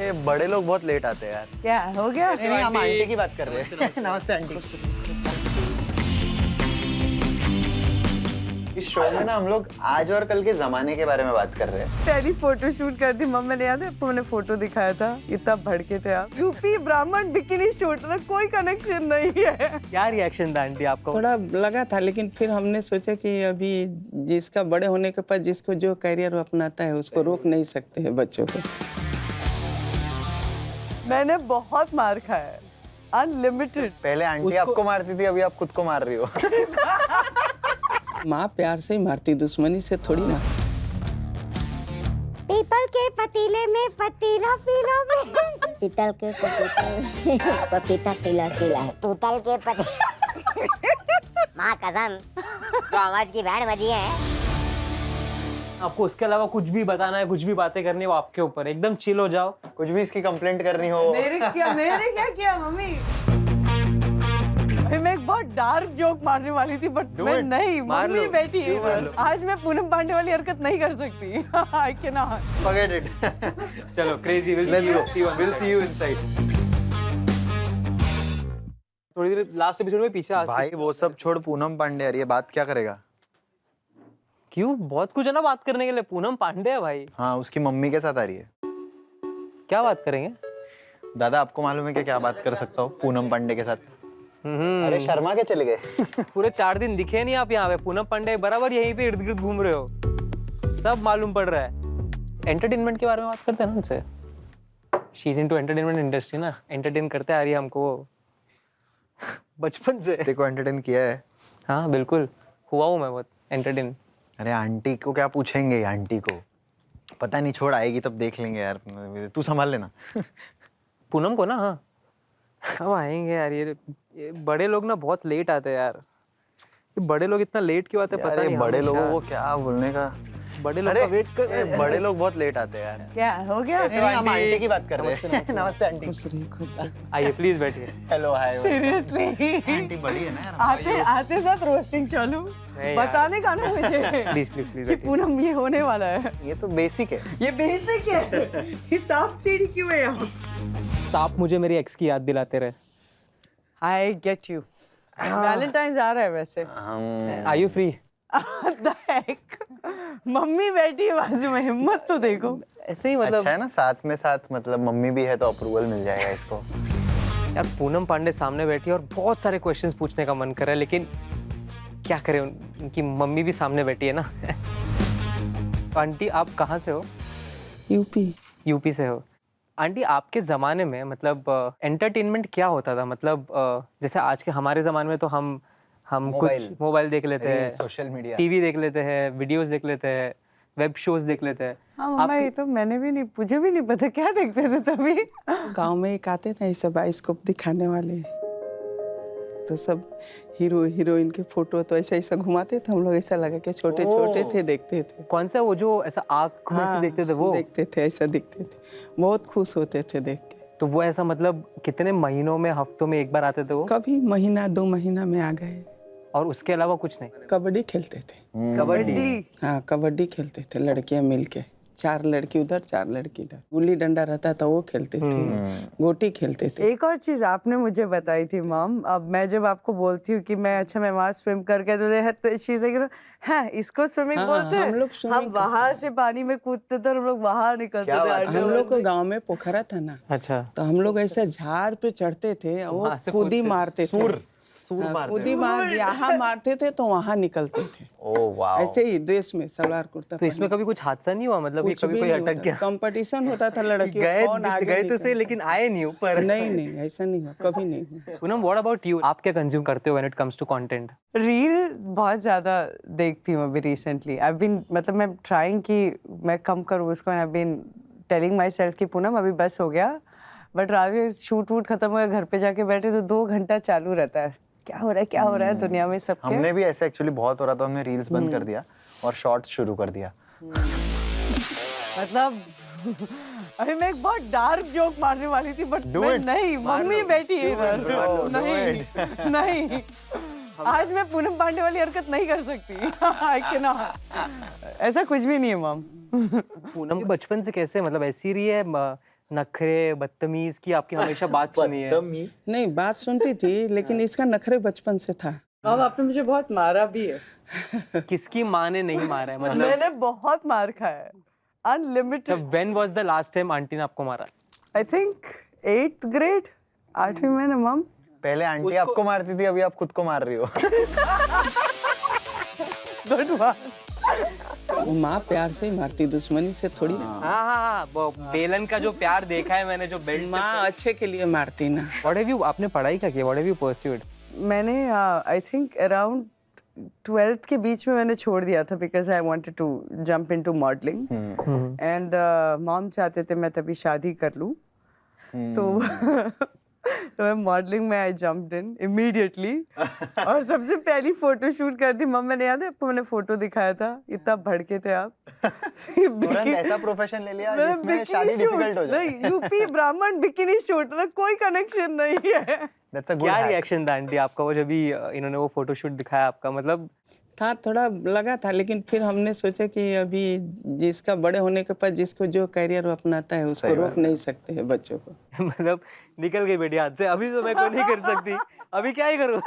ये बड़े लोग बहुत लेट आते हैं यार। क्या हो गया? नहीं, हम आंटी की बात कर रहे हैं। नमस्ते आंटी। इस शो में ना हम लोग आज और कल के जमाने के बारे में बात कर रहे हैं। पहली फोटो शूट कर दी मम्मी ने, याद है आपको? मैंने फोटो दिखाया था, इतना भड़के थे आप। यूपी ब्राह्मण बिकिनी शूट में कोई कनेक्शन नहीं है। क्या रिएक्शन था आंटी आपको? थोड़ा लगा था, लेकिन फिर हमने सोचा कि अभी जिसका बड़े होने के बाद जिसको जो करियर वो अपनाता है उसको रोक नहीं सकते हैं बच्चों को। मैंने बहुत मार खाया है, अनलिमिटेड। पहले आंटी आपको मारती थी, अभी आप खुद को मार रही हो। माँ प्यार से ही मारती, दुश्मनी से थोड़ी ना। पीपल के पतीले में पतीला पीला में पीतल के पतीले पपीता पीला पीला है। पीतल के पतीले माँ कसम जो आवाज की बैंड बजी है। आपको उसके अलावा कुछ भी बताना है, कुछ भी बातें करनी है, वो आपके ऊपर, एकदम चिल हो जाओ। कुछ भी इसकी कंप्लेंट करनी हो। मेरे क्या किया मम्मी? मैं एक बहुत डार्क जोक मारने वाली थी, बट मैं नहीं। मम्मी बैठी है इधर। आज मैं पूनम पांडे वाली हरकत नहीं कर सकती। I cannot. Forget it. चलो crazy, Let's go. We'll see you inside. थोड़ी देर लास्ट एपिसोड में पीछे आ। भाई वो सब छोड़, पूनम पांडे यार ये बात क्या करेगा? क्यों? बहुत कुछ है ना बात करने के लिए। पूनम पांडे है भाई। हाँ, उसकी मम्मी के साथ आ रही है। क्या बात करेंगे? दादा आपको मालूम है कि क्या बात कर सकता हूँ पूनम पांडे के साथ? अरे शर्मा के चले गए। पूरे 4 दिन दिखे नहीं आप यहाँ पे। पूनम पांडे बराबर यहीं पे इर्द गिर्द घूम रहे हो, सब मालूम पड़ रहा है। एंटरटेनमेंट के बारे में बात करते हैं ना उनसे। She is into entertainment industry ना, एंटरटेन करते आ रही है हमको बचपन से। देखो एंटरटेन किया है। हाँ बिल्कुल, हुआ हूँ मैं बहुत एंटरटेन। अरे आंटी को क्या पूछेंगे? आंटी को पता नहीं, छोड़ आएगी तब देख लेंगे यार, तू संभाल लेना। पूनम को ना? हाँ कब आएंगे यार? ये बड़े लोग ना बहुत लेट आते हैं यार। ये बड़े लोग इतना लेट क्यों आते हैं पता नहीं। बड़े लोगों को क्या बोलने का? बड़े लोग का वेट कर। बड़े लोग बहुत लेट आते हैं यार। क्या हो गया? नहीं, हम आंटी की बात कर रहे हैं। नमस्ते आंटी। आइए प्लीज बैठिए। Hello hi. सीरियसली आंटी बड़ी है ना यार। आते साथ रोस्टिंग चालू। बताने का ना मुझे प्लीज प्लीज प्लीज कि पूनम ये होने वाला है। ये तो बेसिक है। ये बेसिक है। हिसाब सीढ़ी क्यों है यहाँ? आप मुझे मेरी एक्स की याद दिलाते रहे। I get you. वैलेंटाइंस आ रहा है वैसे। Are you free? The heck? Mummy बैठी है बाजू में, हिम्मत तो देखो। ऐसे ही मतलब। अच्छा है ना, साथ में साथ मतलब मम्मी भी है तो अप्रूवल मिल जाएगा इसको। यार पूनम पांडे सामने बैठी है और बहुत सारे क्वेश्चंस पूछने का मन कर रहा है, लेकिन क्या करें, उनकी मम्मी भी सामने बैठी है ना। आंटी आप कहाँ से हो? यूपी। यूपी से हो। आंटी आपके ज़माने में मतलब एंटरटेनमेंट क्या होता था? मतलब जैसे आज के हमारे ज़माने में तो हम कुछ मोबाइल देख लेते हैं, सोशल मीडिया, टीवी देख लेते हैं, वीडियोस देख लेते हैं, वेब शोज देख लेते हैं। हाँ मम्मा, ये तो मैंने भी नहीं, मुझे भी नहीं पता क्या देखते थे तभी। गांव में एक आते थे ऐसे बाइस्कोप दिखाने वाले, तो सब हीरो हीरोइन के फोटो तो ऐसा ऐसा घुमाते थे। हम लोग ऐसा लगा कि छोटे छोटे थे, देखते थे। कौन सा वो जो ऐसा आँख में से देखते थे वो? देखते थे, ऐसा दिखते थे, बहुत खुश होते थे देख के। तो वो ऐसा मतलब कितने महीनों में, हफ्तों में एक बार आते थे वो? कभी महीना 2 महीना में आ गए। और उसके अलावा कुछ नहीं? कबड्डी खेलते थे। कबड्डी? हाँ कबड्डी खेलते थे लड़कियां मिलके, 4 लड़की उधर 4 लड़की इधर। गुल्ली डंडा रहता था वो खेलते थे, गोटी खेलते थे। एक और चीज आपने मुझे बताई थी मॉम, अब मैं जब आपको बोलती हूँ कि मैं मैं वहाँ स्विम करके तो चीज है इसको स्विमिंग बोलते हैं। हम वहाँ से पानी में कूदते थे, हम लोग वहाँ निकलते थे। हम लोग को गांव में पोखरा था ना, अच्छा, तो हम लोग ऐसे झाड़ पे चढ़ते थे, वो कूदी मारते थे। कूदी मार यहाँ मारते थे तो वहाँ निकलते थे। ओह वाह। ऐसे ही ड्रेस में, सलवार कुर्ता। तो इसमें कभी कुछ हादसा नहीं हुआ? मतलब कभी कोई अटक गया? कंपटीशन होता था लड़कियों, गए तो सही लेकिन आए नहीं ऊपर। नहीं ऐसा नहीं हुआ, कभी नहीं हुआ। Poonam, what about you? आप क्या कंज्यूम करते हो when it comes to content? Reel बहुत ज़्यादा देखती हूँ अभी रिसेंटली। आई बीन मतलब मैं ट्राइंग कि मैं कम करूँ उसको। I been telling myself कि पूनम अभी बस हो गया, बट रात में शूट वूट खत्म हो गया, घर पे जाके बैठे तो 2 घंटा चालू रहता है, क्या हो रहा है दुनिया में सबके। हमने भी ऐसे एक्चुअली बहुत हो रहा था, हमने रील्स बंद कर दिया और शॉर्ट्स शुरू कर दिया। मतलब अभी मैं एक बहुत डार्क जोक मारने वाली थी, बट मैं नहीं। मम्मी बैठी है इधर। नहीं आज मैं पूनम पांडे वाली हरकत नहीं कर सकती। I cannot. ऐसा कुछ भी नहीं है मॉम। पूनम बचपन से कैसे मतलब ऐसी रही है? नखरे बदतमीज की आपकी हमेशा बात सुनी है। नहीं, बात सुनती थी लेकिन इसका नखरे बचपन से था। अब आपने मुझे बहुत मारा भी है। किसकी माँ ने नहीं मारा है मतलब? मैंने बहुत मार खाया है, unlimited. When was the last time aunty ने आपको मारा? आई थिंक 8th grade, 8वीं में ना मम। पहले आंटी आपको मारती थी, अभी आप खुद को मार रही हो। Good one. वो माँ प्यार से ही मारती, दुश्मनी से थोड़ी। हाँ, वो बेलन का जो प्यार देखा है मैंने, जो बेल्ट। माँ अच्छे के लिए मारती ना। व्हाट हैव यू, आपने पढ़ाई क्या किया? What have you pursued? मैंने आई थिंक अराउंड 12th के बीच में मैंने छोड़ दिया था because I wanted to jump into modelling and mom चाहते थे मैं तभी शादी कर लूँ तो मैं मॉडलिंग में आई जंप्ड इन इमीडिएटली और सबसे पहली फोटो शूट कर दी। मम्मी ने, याद है आपको मैंने फोटो दिखाया था, इतना भड़के थे आप। तुरंत ऐसा प्रोफेशन ले लिया जिसमें शादी डिफिकल्ट हो जाए। नहीं, यूपी ब्राह्मण बिकिनी शूट, कोई कनेक्शन नहीं है। That's a good क्या hack. रिएक्शन था आंटी आपका वो जब भी इन्होंने वो फोटोशूट दिखाया आपका? मतलब था, थोड़ा लगा था, लेकिन फिर हमने सोचा कि अभी जिसका बड़े होने के बाद जिसको जो करियर अपनाता है उसको रोक नहीं सकते हैं बच्चों को। मतलब निकल गई बेटी हाथ से, अभी तो मैं कोई नहीं कर सकती, अभी क्या ही करूँ?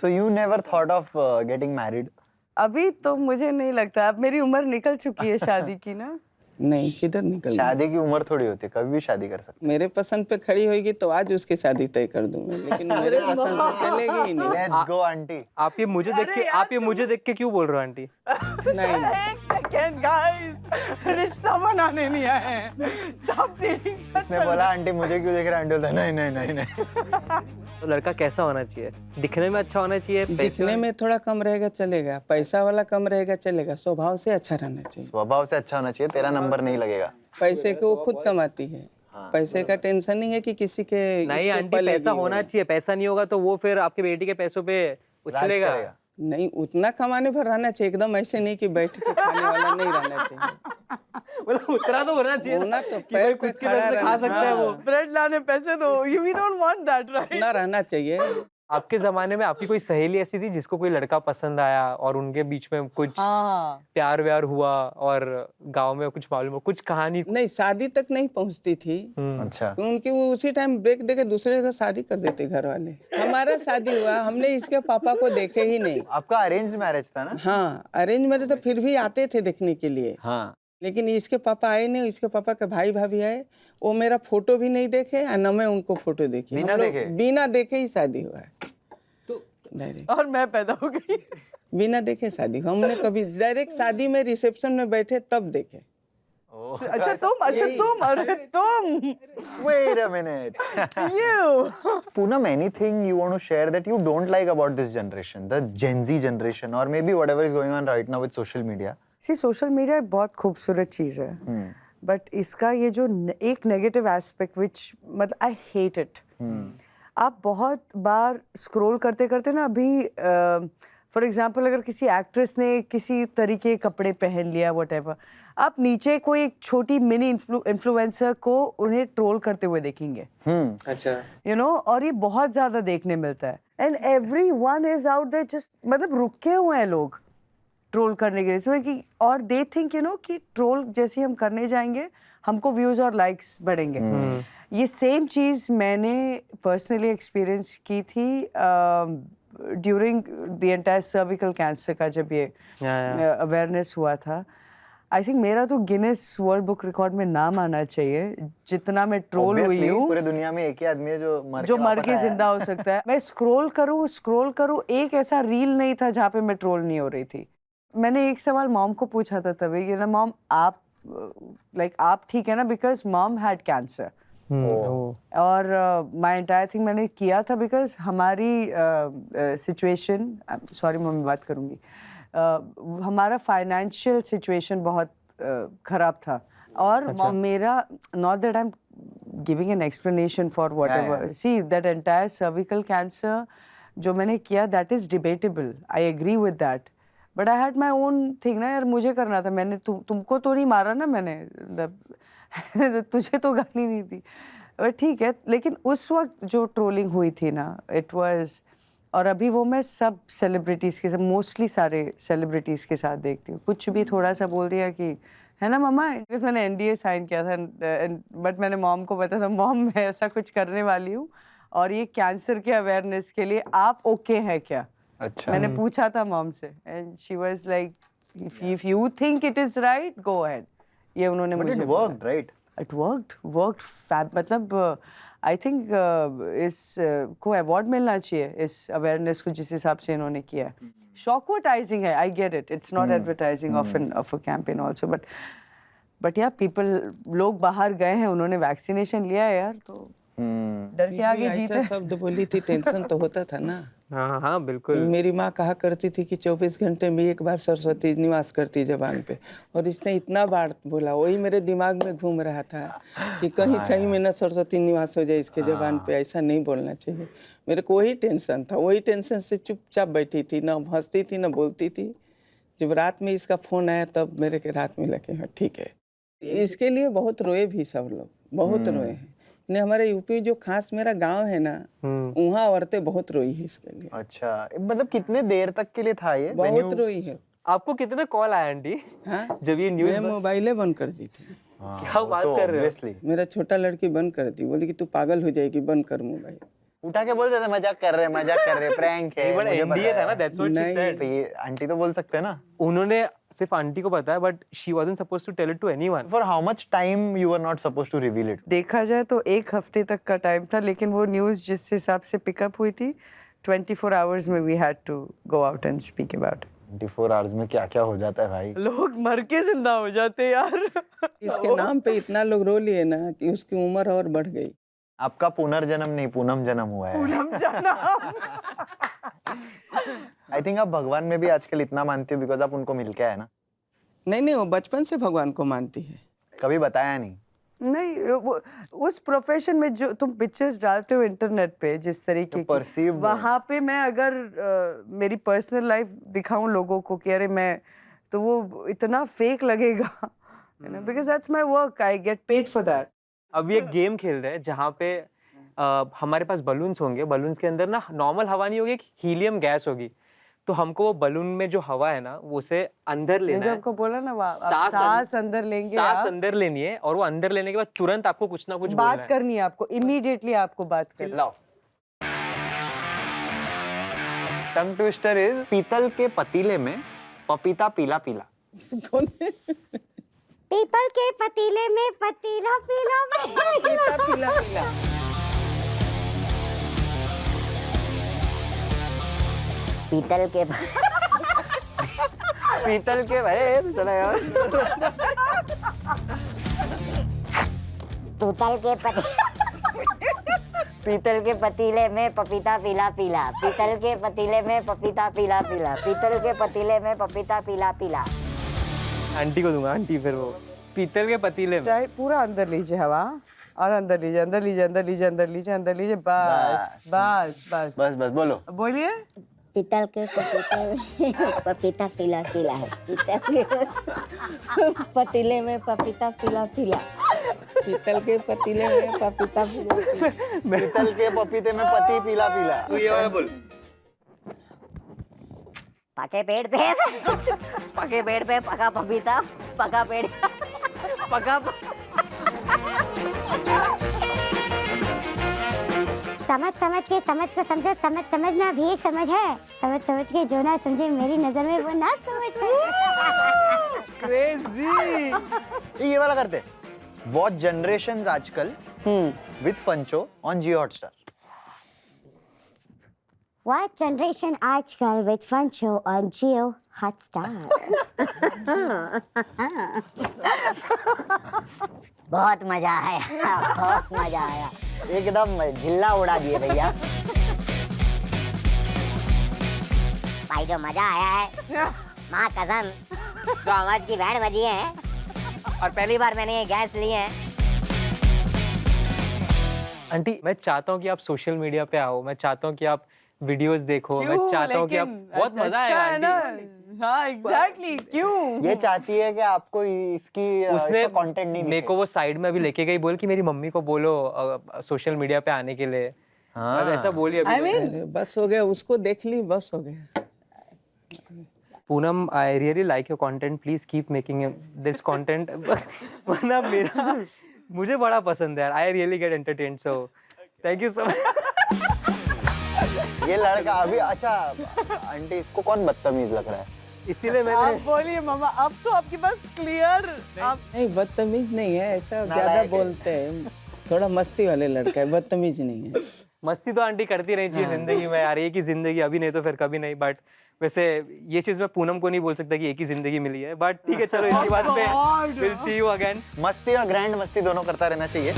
So you never thought of getting married? अभी तो मुझे नहीं लगता, अब मेरी उम्र निकल चुकी है शादी की ना। नहीं, किधर निकल। शादी की उम्र थोड़ी होती है, कभी भी शादी कर सकते। मेरे पसंद पे खड़ी होगी तो आज उसकी शादी तय कर दूं मैं, लेकिन मेरे पसंद पे चलेगी ही नहीं। Let's go aunty. आप ये मुझे देख के क्यों बोल रहे हो आंटी? नहीं, एक सेकेंड गाइस, रिश्ता बनाने नहीं आए हैं, सब सीढ़ी पे उसने बोला आंटी मुझे क्यों देख रहे हैं? आंटी बोलता नहीं नहीं नहीं नहीं। तो लड़का कैसा होना चाहिए? दिखने में अच्छा होना चाहिए? दिखने में थोड़ा कम रहेगा चलेगा, पैसा वाला कम रहेगा चलेगा, स्वभाव से अच्छा रहना चाहिए। स्वभाव से अच्छा होना चाहिए, तेरा नंबर नहीं लगेगा। पैसे को वो खुद कमाती है, पैसे का टेंशन नहीं है कि किसी के नहीं इसको आंटी, पलेगी पैसा होना वो। चाहिए, पैसा नहीं होगा तो वो फिर आपकी बेटी के पैसों पे उछलेगा। करेगा। नहीं, उतना कमाने पर रहना चाहिए, एकदम ऐसे नहीं कि बैठ के खाने वाला नहीं रहना चाहिए। मतलब उतना तो होना चाहिए होना तो कि भाई पैर खुद पे के खड़ा पैसे खा रहना, सकता है वो। ब्रेड लाने पैसे दो, we don't want that, right? उतना रहना चाहिए। आपके जमाने में आपकी कोई सहेली ऐसी थी जिसको कोई लड़का पसंद आया और उनके बीच में कुछ हाँ, प्यार व्यार हुआ और गांव में कुछ मालूम हो, कुछ कहानी? नहीं, शादी तक नहीं पहुंचती थी, अच्छा। उनकी वो उसी टाइम ब्रेक देके दूसरे का शादी कर देते घर वाले। हमारा शादी हुआ, हमने इसके पापा को देखे ही नहीं। आपका अरेंज मैरिज था ना? हाँ, अरेंज मैरिज तो फिर भी आते थे देखने के लिए, हाँ। लेकिन इसके पापा आए नहीं, इसके पापा के भाई भाभी आए, वो मेरा फोटो भी नहीं देखे और न मैं उनको फोटो देखी। बिना हम लोग देखे? बिना देखे ही शादी हुआ है, तो डायरेक्ट और मैं पैदा हो गई। बिना देखे शादी हुआ। हमने कभी डायरेक्ट शादी में रिसेप्शन में बैठे तब देखे। अच्छा तुम, अरे तुम, Wait a minute. you. Poonam, anything you want to share that you don't like about this generation, the Gen Z generation, or maybe whatever is going on right now with social media? See social media बहुत खूबसूरत चीज़ है, but इसका ये जो एक negative aspect विच मतलब I hate it. आप बहुत बार स्क्रॉल करते करते ना, अभी फॉर एग्जांपल अगर किसी एक्ट्रेस ने किसी तरीके के कपड़े पहन लिया व्हाटएवर, आप नीचे कोई एक छोटी मिनी इन्फ्लुएंसर को उन्हें ट्रोल करते हुए देखेंगे, अच्छा, यू नो, और ये बहुत ज़्यादा देखने मिलता है। And everyone is out there just मतलब रुके हुए हैं लोग ट्रोल करने के लिए, so कि और दे थिंक यू नो कि ट्रोल जैसे हम करने जाएंगे हमको व्यूज और लाइक्स बढ़ेंगे। ये सेम चीज़ मैंने पर्सनली एक्सपीरियंस की थी during the entire cervical cancer का, जब ये अवेयरनेस हुआ था। आई थिंक मेरा तो गिनेस वर्ल्ड बुक रिकॉर्ड में नाम आना चाहिए, जितना मैं ट्रोल हुई हूँ। पूरे दुनिया में एक ही आदमी है जो मर के जिंदा हो सकता है। मैं स्क्रॉल करूँ, एक ऐसा रील नहीं था जहाँ पे मैं ट्रोल नहीं हो रही थी। मैंने एक सवाल मॉम को पूछा था तभी कि ना मॉम आप आप ठीक है ना, बिकॉज मॉम हैड कैंसर और माय एंटायर थिंग मैंने किया था बिकॉज हमारी सिचुएशन, सॉरी मम्मी बात करूँगी, हमारा फाइनेंशियल सिचुएशन बहुत ख़राब था और मेरा, not that I am giving an explanation for whatever, see that entire cervical cancer जो मैंने किया that is debatable, I agree with that, but I had my own thing ना यार, मुझे करना था। मैंने तुमको तो नहीं मारा ना मैंने तुझे तो गाली नहीं थी, बट ठीक है। लेकिन उस वक्त जो ट्रोलिंग हुई थी ना, इट वाज, और अभी वो मैं सब सेलिब्रिटीज़ के साथ, मोस्टली सारे सेलिब्रिटीज़ के साथ देखती हूँ, कुछ भी थोड़ा सा बोल दिया कि है ना मम्मा, बिकॉज मैंने एनडीए साइन किया था, बट मैंने मॉम को बताया था, मॉम मैं ऐसा कुछ करने वाली हूँ और ये कैंसर के अवेयरनेस के लिए आप ओके है क्या? अच्छा मैंने पूछा था मॉम से and she was like if you think it is right go ahead. ये उन्होंने बट मुझे it worked right? It worked fab, मतलब आई थिंक इस को अवार्ड मिलना चाहिए इस अवेयरनेस को जिस हिसाब से इन्होंने किया है। शॉकवर्टाइजिंग है, I get it, it's not advertising of a campaign also, but यार पीपल, लोग बाहर गए हैं, उन्होंने वैक्सीनेशन लिया है यार, तो डर के आगे ऐसा जीते। शब्द बोली थी, टेंशन तो होता था ना। हाँ हाँ बिल्कुल। मेरी माँ कहा करती थी कि 24 घंटे में एक बार सरस्वती निवास करती जबान पे, और इसने इतना बार बोला, वही मेरे दिमाग में घूम रहा था कि कहीं सही में न सरस्वती निवास हो जाए इसके जबान पे, ऐसा नहीं बोलना चाहिए। मेरे को वही टेंशन था, वही टेंशन से चुपचाप बैठी थी, ना हंसती थी ना बोलती थी। जब रात में इसका फोन आया तब मेरे के रात में लगे हाँ ठीक है। इसके लिए बहुत रोए भी सब लोग, बहुत रोए हैं। ने हमारे यूपी जो खास मेरा गांव है ना, वहाँ औरतें बहुत रोई है इसके लिए। अच्छा, मतलब कितने देर तक के लिए था ये? बहुत रोई है। आपको कितने कॉल आए आंटी हाँ, जब ये न्यूज़? मैं मोबाइलें बंद कर दी थी। क्या बात कर रहे हो? Obviously. मेरा छोटा लड़की बंद कर दी, बोली कि तू पागल हो जाएगी, बंद कर मोबाइल। उठा के बोलते थे मजाक कर रहे प्रैंक है। बट मुझे पता एनडीए था है। ना, दैट्स व्हाट शी नहीं। सेड। तो ये आंटी तो बोल सकते हैं ना। उन्होंने सिर्फ आंटी को बताया, but she wasn't supposed to tell it to anyone. For how much time you were not supposed to reveal it? देखा जाए तो 1 हफ्ते तक का टाइम था, लेकिन वो न्यूज़ जिस हिसाब से पिकअप हुई थी 24 आवर्स में we had to go out and speak about. 24 hours में क्या क्या हो जाता है भाई। लोग मर के जिंदा हो जाते यार। इसके नाम पे इतना लोग रो लिए ना कि उसकी उम्र और बढ़ गई। आपका पुनर्जन्म नहीं पूनम जन्म हुआ है। आई थिंक आप भगवान में भी आजकल इतना मानती हो बिकॉज आप उनको मिल के आए ना। नहीं, वो बचपन से भगवान को मानती है। कभी बताया नहीं? नहीं, उस प्रोफेशन में जो तुम पिक्चर्स डालते हो इंटरनेट पे जिस तरीके की, perceived वहाँ पे मैं अगर मेरी पर्सनल लाइफ दिखाऊं लोगों को कि अरे मैं, तो वो इतना फेक लगेगा, because that's my work, I get paid for that. अभी एक गेम खेल रहे हैं जहाँ पे हमारे पास बलून्स होंगे, बलून्स के अंदर ना नॉर्मल हवा नहीं होगी, हीलियम गैस होगी। तो हमको वो बलून में जो हवा है ना वो उसे अंदर लेना है। आपको बोला ना सांस अंदर लेंगे, सांस अंदर लेनी है, और वो अंदर लेने के बाद तुरंत आपको कुछ ना कुछ बोलना बात है। करनी है आपको, इमीडिएटली आपको बात करनी है। लाओ। टंग ट्विस्टर इज पीतल के पतीले में पपीता पीला पीला। पीपल के पतीले में पतीला पीला पीला पीला पीला। पीतल के पीतल के अरे तो चला यार। पीतल के पतीले में पपीता पीला पीला, पीतल के पतीले में पपीता पीला पीला, पीतल के पतीले में पपीता पीला पीला। आंटी को दूंगा, आंटी फिर वो पीतल के पतीले में। चाहे पूरा अंदर लीजिए हवा, और अंदर लीजिए, अंदर लीजिए, अंदर लीजिए, अंदर लीजिए, अंदर लीजिए, बस बस बस बस बस बोलो। बोलिए। पीतल के पपीते में पपीता पीला पीला है, पीतल के पतीले में पपीता पीला पीला, पीतल के पतीले में पपीता पीला पीला। पीतल के पपीते में पति पीला पीला। तू ये वाला बोल। पके पेड़ पे पका पपीता, पका पेड़ पका समझ के समझ को समझो, समझना भी एक समझ है, समझ के जो ना समझे मेरी नजर में वो ना समझ है। क्रेजी। ये वाला करते। वॉच जनरेशंस आजकल विद फंचो on Jio Hotstar. What generation आजकल with Funcho on Geo Hotstar? बहुत मजा आया, बहुत मजा आया, एकदम झिल्ला उड़ा दिए भैया। भाई जो मजा आया है, माँ कसम, जो आवाज की बैंड बजी है, और पहली बार मैंने ये गैस ली है। आंटी मैं चाहता हूँ कि आप सोशल मीडिया पे आओ, मैं चाहता हूँ कि आप वीडियोस देखो, मैं चाहता हूँ कि आप, बहुत मजा आएगा आंटी। हाँ एग्जैक्टली, क्यों? ये चाहती है कि आपको इसकी उसने कंटेंट नहीं मेरे को वो साइड में अभी लेके गई, बोल कि मेरी मम्मी को बोलो सोशल मीडिया पे आने के लिए। हाँ। ऐसा बोलिए I mean, अरे बस हो गया, उसको देख ली, बस हो गया। Poonam, I really like your content, please keep making this content. वरना मेरा मुझे बड़ा पसंद है यार, I really get entertained, so thank you so much. ये लड़का अभी अच्छा आंटी इसको कौन बदतमीज लग रहा है? इसीलिए आप मैंने बोलिए मामा, अब तो आपके पास क्लियर आप नहीं बदतमीज नहीं है, ऐसा नालायक ज्यादा है। बोलते हैं, थोड़ा मस्ती वाले लड़का है, बदतमीज नहीं है। मस्ती तो आंटी करती रहनी चाहिए जिंदगी में यार, एक ही जिंदगी, अभी नहीं तो फिर कभी नहीं। बट वैसे ये चीज मैं पूनम को नहीं बोल सकता कि एक ही जिंदगी मिली है, बट ठीक है चलो इसी बात पे विल सी यू अगेन। मस्ती और ग्रैंड मस्ती दोनों करता रहना चाहिए।